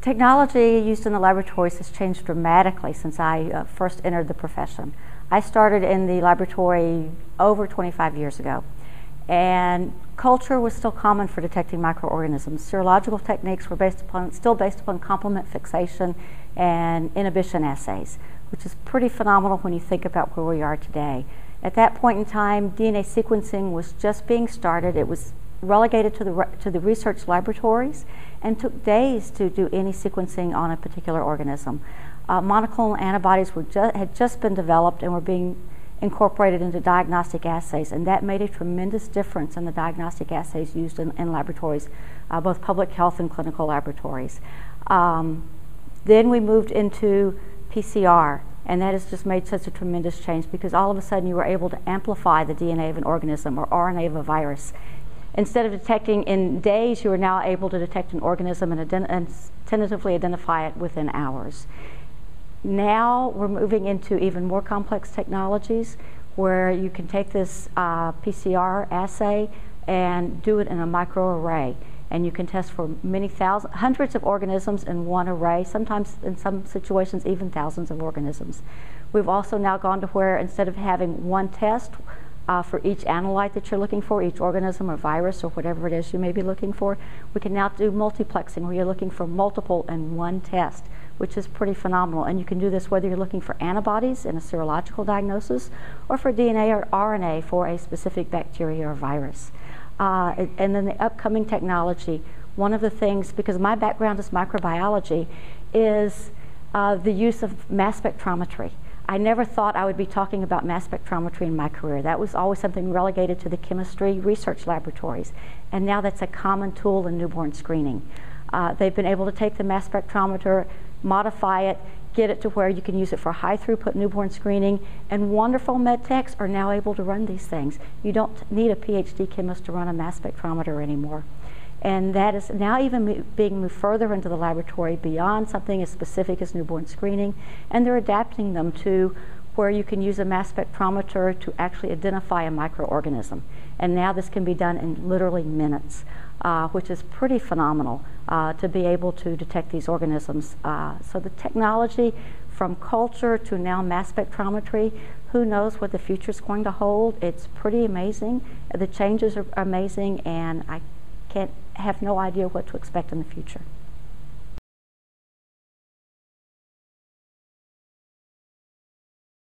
Technology used in the laboratories has changed dramatically since I first entered the profession. I started in the laboratory over 25 years ago, and culture was still common for detecting microorganisms. Serological techniques were still based upon complement fixation and inhibition assays, which is pretty phenomenal when you think about where we are today. At that point in time, DNA sequencing was just being started. It was relegated to the research laboratories and took days to do any sequencing on a particular organism. Monoclonal antibodies had just been developed and were being incorporated into diagnostic assays, and that made a tremendous difference in the diagnostic assays used in laboratories, both public health and clinical laboratories. Then we moved into PCR, and that has just made such a tremendous change because all of a sudden you were able to amplify the DNA of an organism or RNA of a virus. Instead of detecting in days, you are now able to detect an organism and tentatively identify it within hours. Now we're moving into even more complex technologies where you can take this PCR assay and do it in a microarray. And you can test for hundreds of organisms in one array, sometimes in some situations even thousands of organisms. We've also now gone to where instead of having one test for each analyte that you're looking for, each organism or virus or whatever it is you may be looking for, we can now do multiplexing where you're looking for multiple in one test, which is pretty phenomenal. And you can do this whether you're looking for antibodies in a serological diagnosis or for DNA or RNA for a specific bacteria or virus. And then the upcoming technology, one of the things, because my background is microbiology, is the use of mass spectrometry. I never thought I would be talking about mass spectrometry in my career. That was always something relegated to the chemistry research laboratories. And now that's a common tool in newborn screening. They've been able to take the mass spectrometer, modify it, get it to where you can use it for high throughput newborn screening, and wonderful med techs are now able to run these things. You don't need a PhD chemist to run a mass spectrometer anymore. And that is now even being moved further into the laboratory beyond something as specific as newborn screening, and they're adapting them to where you can use a mass spectrometer to actually identify a microorganism. And now this can be done in literally minutes, which is pretty phenomenal to be able to detect these organisms. So the technology from culture to now mass spectrometry, who knows what the future is going to hold? It's pretty amazing. The changes are amazing, and I have no idea what to expect in the future.